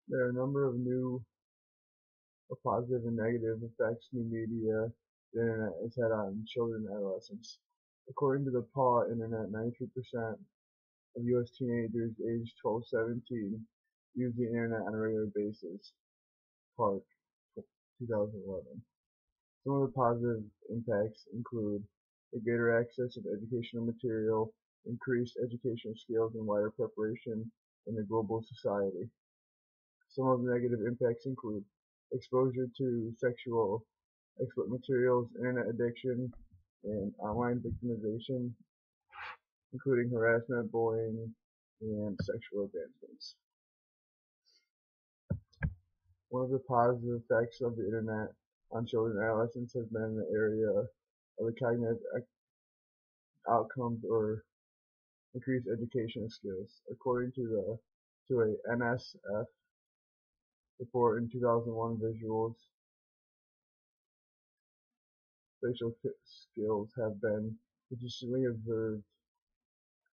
There are a number of new positive and negative effects new media the internet has had on children and adolescents. According to the PAW Internet, 93% of U.S. teenagers aged 12 to 17 use the internet on a regular basis. Park, 2011. Some of the positive impacts include a greater access of educational material, increased educational skills, and wider preparation in a global society. Some of the negative impacts include exposure to sexual explicit materials, internet addiction, and online victimization, including harassment, bullying, and sexual advancements. One of the positive effects of the internet on children and adolescents has been in the area of the cognitive outcomes or increased educational skills. According to a NSF report in 2001, visuals spatial skills have been consistently observed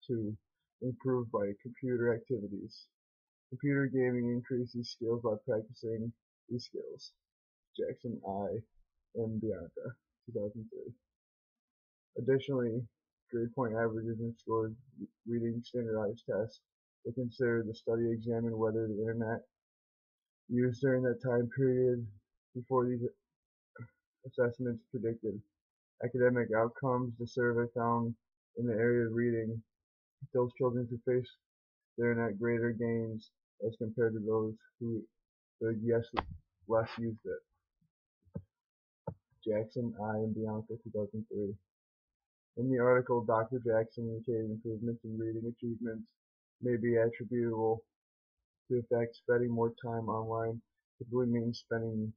to improve by computer activities. Computer gaming increased these skills by practicing these skills. Jackson I. and Bianca, 2003. Additionally, grade point averages and scores reading standardized tests were considered. The study examined whether the internet used during that time period before these assessments predicted academic outcomes. The survey found in the area of reading those children who faced the internet greater gains as compared to those who less used it. Jackson I. and Bianca, 2003. In the article, Dr. Jackson indicated improvements in reading achievements may be attributable to the fact spending more time online typically means spending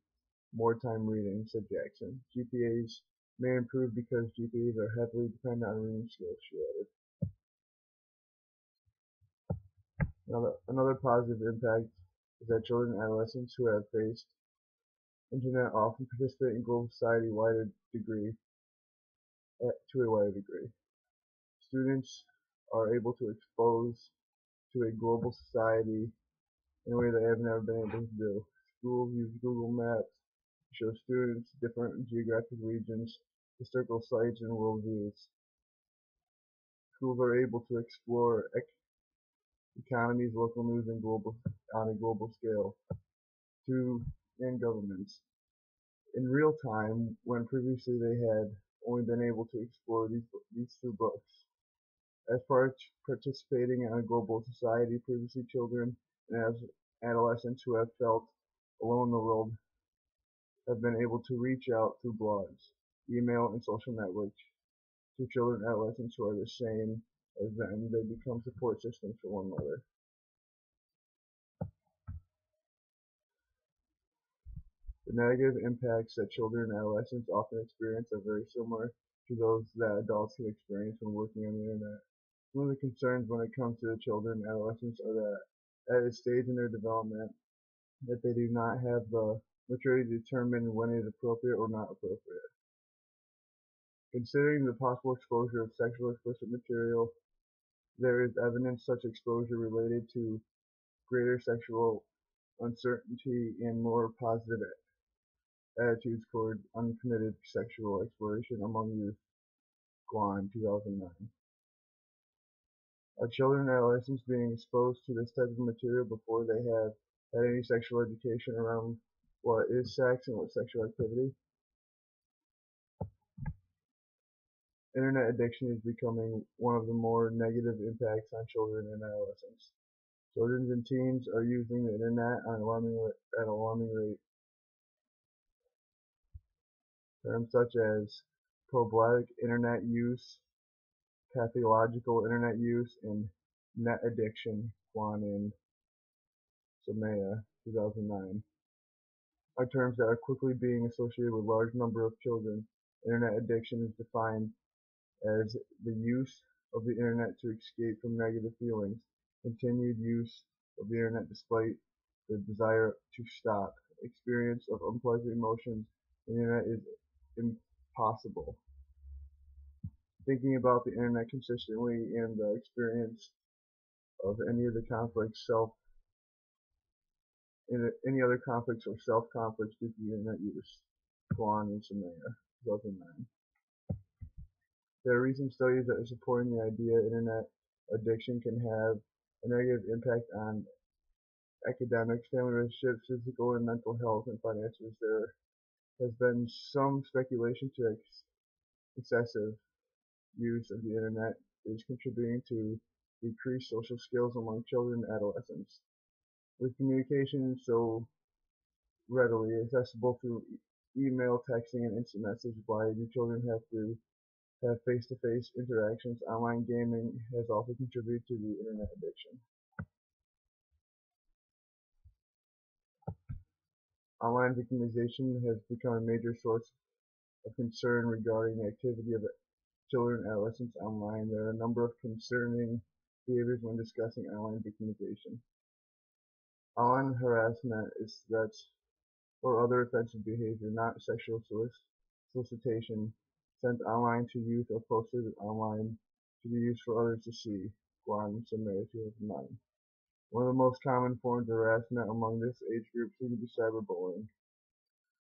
more time reading, said Jackson. GPAs may improve because GPAs are heavily dependent on reading skills, she added. Another positive impact is that children and adolescents who have faced internet often participate in global society to a wider degree. Students are able to expose to a global society in a way they have never been able to do. Schools use Google Maps to show students different geographic regions, historical sites, and worldviews. Schools are able to explore economies, local news, and on a global scale, and governments in real time when previously they had only been able to explore these through books. As participating in a global society, previously children and adolescents who have felt alone in the world have been able to reach out through blogs, email, and social networks to children and adolescents who are the same as them. They become support systems for one another. The negative impacts that children and adolescents often experience are very similar to those that adults can experience when working on the internet. One of the concerns when it comes to the children and adolescents are that at a stage in their development that they do not have the maturity to determine when it is appropriate or not appropriate. Considering the possible exposure of sexual explicit material, there is evidence such exposure related to greater sexual uncertainty and more positive attitudes toward uncommitted sexual exploration among youth. Guan, 2009. Are children and adolescents being exposed to this type of material before they have had any sexual education around what is sex and what sexual activity? Internet addiction is becoming one of the more negative impacts on children and adolescents. Children and teens are using the internet at an alarming rate. Terms such as problematic internet use, pathological internet use, and net addiction, Kwan and Samaya, 2009, are terms that are quickly being associated with a large number of children. Internet addiction is defined as the use of the internet to escape from negative feelings. Continued use of the internet despite the desire to stop. Experience of unpleasant emotions on the internet is impossible. Thinking about the internet consistently and the experience of any of the conflicts any other conflicts or self-conflicts due to the internet use. Guan and Samaya, 2009. There are recent studies that are supporting the idea internet addiction can have a negative impact on academics, family relationships, physical and mental health, and finances. There has been some speculation to excessive use of the internet is contributing to decreased social skills among children and adolescents. With communication so readily accessible through email, texting, and instant message, why do children have to have face-to-face interactions? Online gaming has also contributed to the internet addiction. Online victimization has become a major source of concern regarding the activity of children and adolescents online. There are a number of concerning behaviors when discussing online victimization. Online harassment is threats or other offensive behavior, not sexual solicitation, sent online to youth or posted online to be used for others to see. Guan Samaya, 2009. One of the most common forms of harassment among this age group seems to be cyberbullying.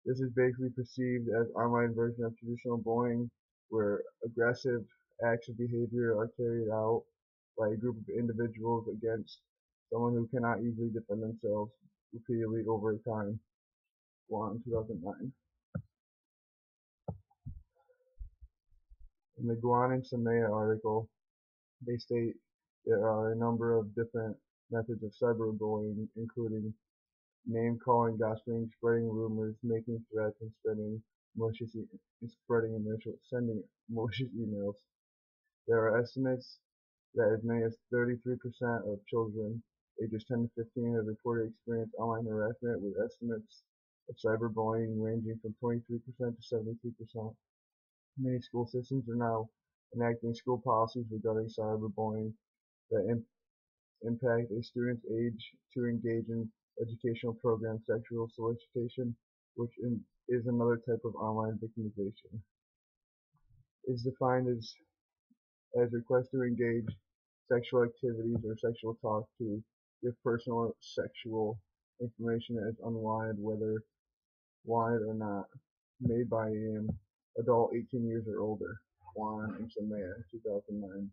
This is basically perceived as an online version of traditional bullying, where aggressive acts of behavior are carried out by a group of individuals against someone who cannot easily defend themselves repeatedly over time. Guan, 2009. In the Guan and Samaya article, they state there are a number of different methods of cyberbullying, including name-calling, gossiping, spreading rumors, making threats, and sending malicious emails. There are estimates that as many as 33% of children ages 10 to 15 have reported experienced online harassment, with estimates of cyberbullying ranging from 23% to 73%. Many school systems are now enacting school policies regarding cyberbullying that impact a student's age to engage in educational programs. Sexual solicitation, which is another type of online victimization, is defined as requests to engage sexual activities or sexual talk to give personal sexual information that is unwanted, whether wanted or not, made by an adult 18 years or older. Juan and Samaya, 2009.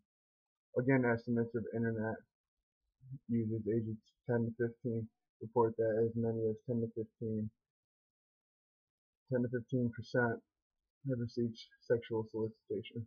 Again, estimates of internet users ages 10 to 15 report that as many as 10 to 15% have received sexual solicitation.